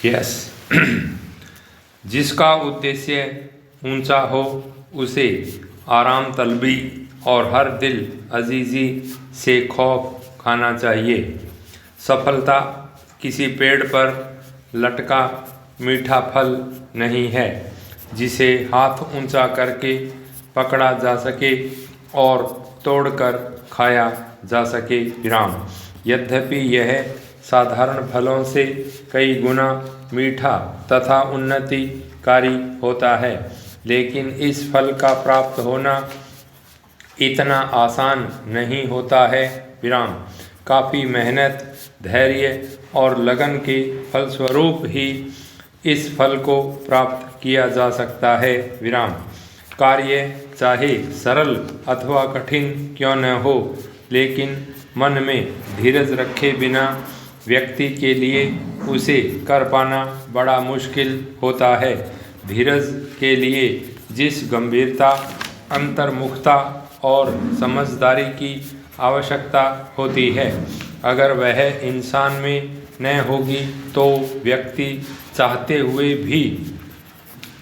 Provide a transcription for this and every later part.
Yes. जिसका उद्देश्य ऊंचा हो उसे आराम तलबी और हर दिल अजीज़ी से खौफ खाना चाहिए। सफलता किसी पेड़ पर लटका मीठा फल नहीं है जिसे हाथ ऊंचा करके पकड़ा जा सके और तोड़कर खाया जा सके। विराम। यद्यपि यह साधारण फलों से कई गुना मीठा तथा उन्नतिकारी होता है, लेकिन इस फल का प्राप्त होना इतना आसान नहीं होता है। विराम। काफ़ी मेहनत, धैर्य और लगन के फलस्वरूप ही इस फल को प्राप्त किया जा सकता है। विराम। कार्य चाहे सरल अथवा कठिन क्यों न हो, लेकिन मन में धीरज रखे बिना व्यक्ति के लिए उसे कर पाना बड़ा मुश्किल होता है। धीरज के लिए जिस गंभीरता, अंतर्मुखता और समझदारी की आवश्यकता होती है, अगर वह इंसान में न होगी तो व्यक्ति चाहते हुए भी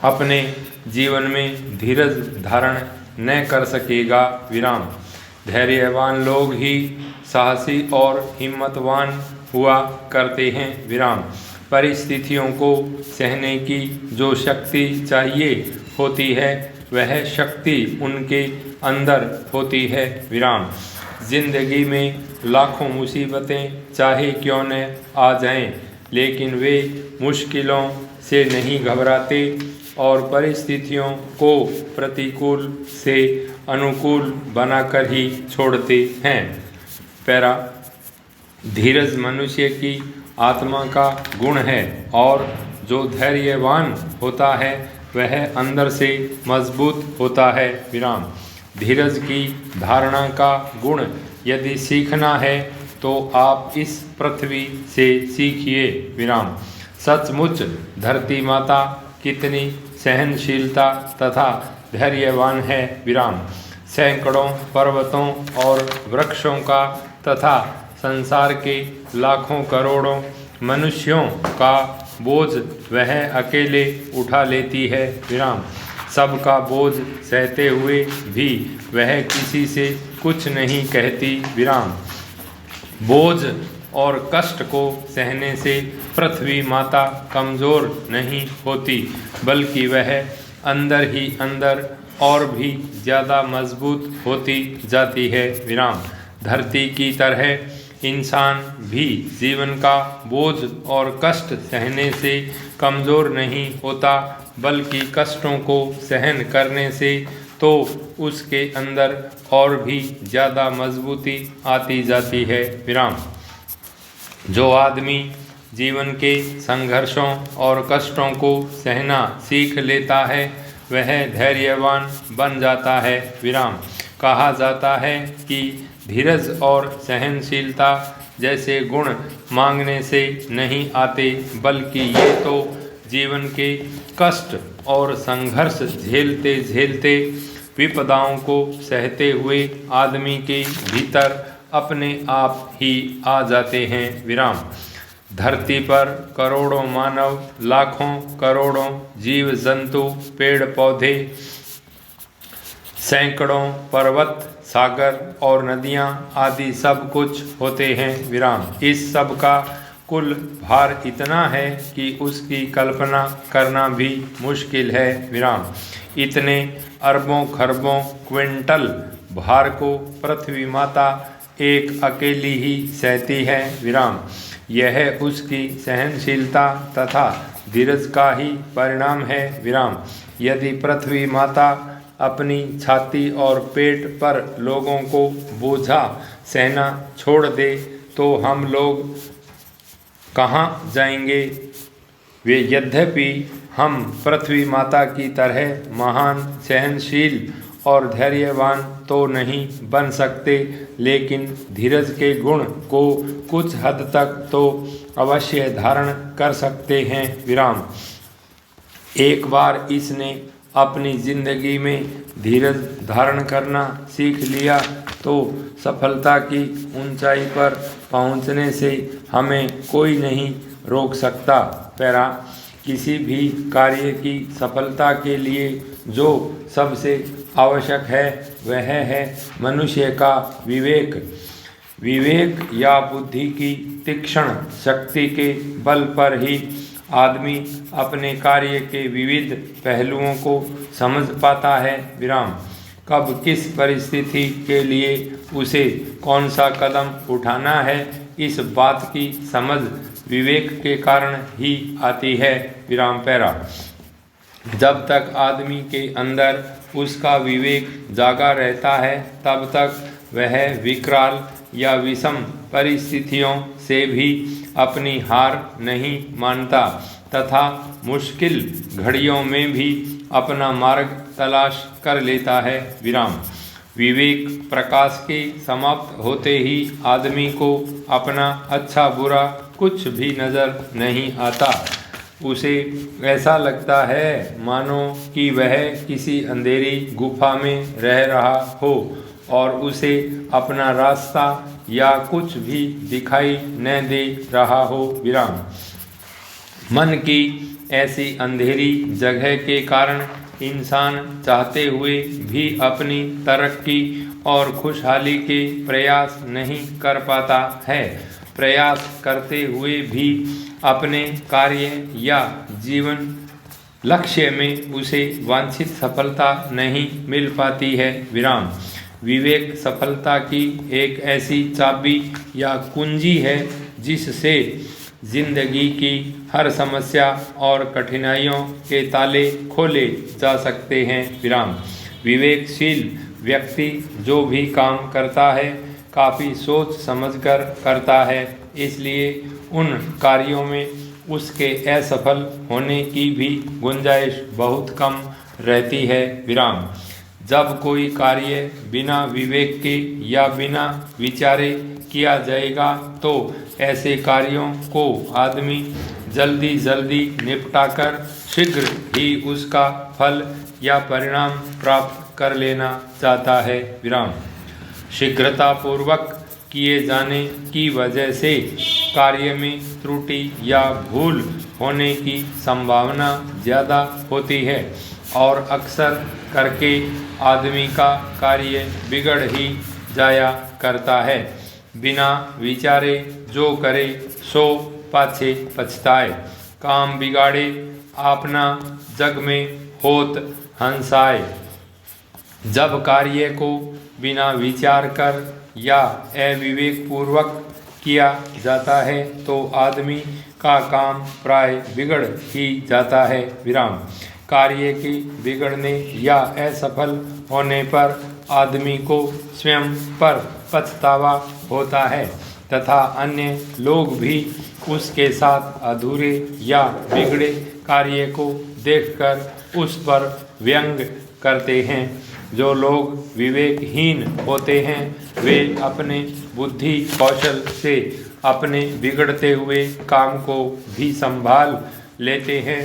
अपने जीवन में धीरज धारण न कर सकेगा। विराम। धैर्यवान लोग ही साहसी और हिम्मतवान हुआ करते हैं। विराम। परिस्थितियों को सहने की जो शक्ति चाहिए होती है, वह शक्ति उनके अंदर होती है। विराम। जिंदगी में लाखों मुसीबतें चाहे क्यों न आ जाएं, लेकिन वे मुश्किलों से नहीं घबराते और परिस्थितियों को प्रतिकूल से अनुकूल बनाकर ही छोड़ते हैं। पैरा। धीरज मनुष्य की आत्मा का गुण है और जो धैर्यवान होता है वह अंदर से मजबूत होता है। विराम। धीरज की धारणा का गुण यदि सीखना है तो आप इस पृथ्वी से सीखिए। विराम। सचमुच धरती माता कितनी सहनशीलता तथा धैर्यवान है। विराम। सैकड़ों पर्वतों और वृक्षों का तथा संसार के लाखों करोड़ों मनुष्यों का बोझ वह अकेले उठा लेती है। विराम। सबका बोझ सहते हुए भी वह किसी से कुछ नहीं कहती। विराम। बोझ और कष्ट को सहने से पृथ्वी माता कमज़ोर नहीं होती, बल्कि वह अंदर ही अंदर और भी ज़्यादा मजबूत होती जाती है। विराम। धरती की तरह इंसान भी जीवन का बोझ और कष्ट सहने से कमज़ोर नहीं होता, बल्कि कष्टों को सहन करने से तो उसके अंदर और भी ज़्यादा मजबूती आती जाती है। विराम। जो आदमी जीवन के संघर्षों और कष्टों को सहना सीख लेता है वह धैर्यवान बन जाता है। विराम। कहा जाता है कि धीरज और सहनशीलता जैसे गुण मांगने से नहीं आते, बल्कि ये तो जीवन के कष्ट और संघर्ष झेलते झेलते, विपदाओं को सहते हुए आदमी के भीतर अपने आप ही आ जाते हैं। विराम। धरती पर करोड़ों मानव, लाखों करोड़ों जीव जंतु, पेड़ पौधे, सैकड़ों पर्वत, सागर और नदियाँ आदि सब कुछ होते हैं। विराम। इस सब का कुल भार इतना है कि उसकी कल्पना करना भी मुश्किल है। विराम। इतने अरबों खरबों क्विंटल भार को पृथ्वी माता एक अकेली ही सहती है। विराम। यह उसकी सहनशीलता तथा धीरज का ही परिणाम है। विराम। यदि पृथ्वी माता अपनी छाती और पेट पर लोगों को बोझा सहना छोड़ दे तो हम लोग कहाँ जाएंगे। वे यद्यपि हम पृथ्वी माता की तरह महान, सहनशील और धैर्यवान तो नहीं बन सकते, लेकिन धीरज के गुण को कुछ हद तक तो अवश्य धारण कर सकते हैं। विराम। एक बार इसने अपनी जिंदगी में धीरज धारण करना सीख लिया तो सफलता की ऊंचाई पर पहुंचने से हमें कोई नहीं रोक सकता। पैरा किसी भी कार्य की सफलता के लिए जो सबसे आवश्यक है वह है मनुष्य का विवेक। विवेक या बुद्धि की तीक्ष्ण शक्ति के बल पर ही आदमी अपने कार्य के विविध पहलुओं को समझ पाता है। विराम। कब किस परिस्थिति के लिए उसे कौन सा कदम उठाना है, इस बात की समझ विवेक के कारण ही आती है। विराम। पैरा जब तक आदमी के अंदर उसका विवेक जागा रहता है तब तक वह विकराल या विषम परिस्थितियों से भी अपनी हार नहीं मानता तथा मुश्किल घड़ियों में भी अपना मार्ग तलाश कर लेता है। विराम। विवेक प्रकाश के समाप्त होते ही आदमी को अपना अच्छा बुरा कुछ भी नजर नहीं आता। उसे ऐसा लगता है मानो कि वह किसी अंधेरी गुफा में रह रहा हो और उसे अपना रास्ता या कुछ भी दिखाई न दे रहा हो। विराम। मन की ऐसी अंधेरी जगह के कारण इंसान चाहते हुए भी अपनी तरक्की और खुशहाली के प्रयास नहीं कर पाता है। प्रयास करते हुए भी अपने कार्य या जीवन लक्ष्य में उसे वांछित सफलता नहीं मिल पाती है। विराम। विवेक सफलता की एक ऐसी चाबी या कुंजी है जिससे जिंदगी की हर समस्या और कठिनाइयों के ताले खोले जा सकते हैं। विराम। विवेकशील व्यक्ति जो भी काम करता है काफ़ी सोच समझकर करता है, इसलिए उन कार्यों में उसके असफल होने की भी गुंजाइश बहुत कम रहती है। विराम। जब कोई कार्य बिना विवेक के या बिना विचारे किया जाएगा तो ऐसे कार्यों को आदमी जल्दी जल्दी निपटाकर शीघ्र ही उसका फल या परिणाम प्राप्त कर लेना चाहता है। विराम। शीघ्रतापूर्वक किए जाने की वजह से कार्य में त्रुटि या भूल होने की संभावना ज़्यादा होती है और अक्सर करके आदमी का कार्य बिगड़ ही जाया करता है। बिना विचारे जो करे सो पाछे पछताए। काम बिगाड़े अपना जग में होत हंसाए। जब कार्य को बिना विचार कर या अविवेक पूर्वक किया जाता है तो आदमी का काम प्राय बिगड़ ही जाता है। विराम। कार्य के बिगड़ने या असफल होने पर आदमी को स्वयं पर पछतावा होता है तथा अन्य लोग भी उसके साथ अधूरे या बिगड़े कार्य को देखकर उस पर व्यंग करते हैं। जो लोग विवेकहीन होते हैं वे अपने बुद्धि कौशल से अपने बिगड़ते हुए काम को भी संभाल लेते हैं।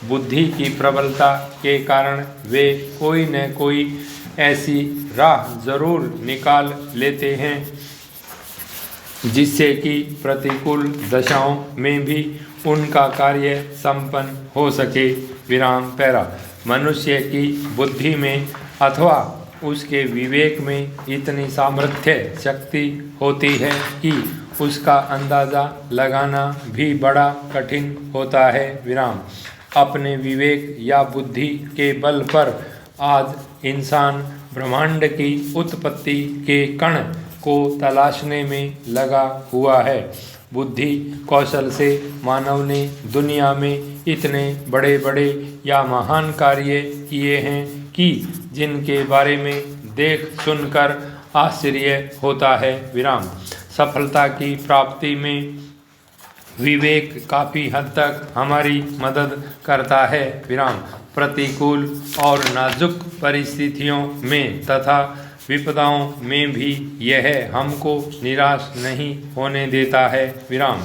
बुद्धि की प्रबलता के कारण वे कोई न कोई ऐसी राह जरूर निकाल लेते हैं जिससे कि प्रतिकूल दशाओं में भी उनका कार्य संपन्न हो सके। विराम। पैरा मनुष्य की बुद्धि में अथवा उसके विवेक में इतनी सामर्थ्य शक्ति होती है कि उसका अंदाज़ा लगाना भी बड़ा कठिन होता है। विराम। अपने विवेक या बुद्धि के बल पर आज इंसान ब्रह्मांड की उत्पत्ति के कण को तलाशने में लगा हुआ है। बुद्धि कौशल से मानव ने दुनिया में इतने बड़े बड़े या महान कार्य किए हैं कि जिनके बारे में देख सुनकर आश्चर्य होता है। विराम। सफलता की प्राप्ति में विवेक काफ़ी हद तक हमारी मदद करता है। विराम। प्रतिकूल और नाजुक परिस्थितियों में तथा विपदाओं में भी यह हमको निराश नहीं होने देता है। विराम।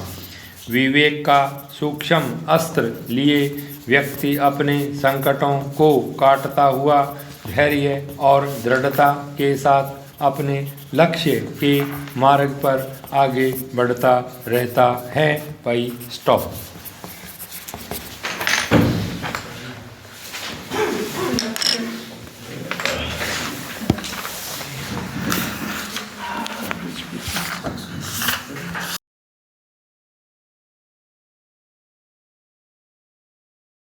विवेक का सूक्ष्म अस्त्र लिए व्यक्ति अपने संकटों को काटता हुआ धैर्य और दृढ़ता के साथ अपने लक्ष्य के मार्ग पर आगे बढ़ता रहता है। भाई स्टॉप।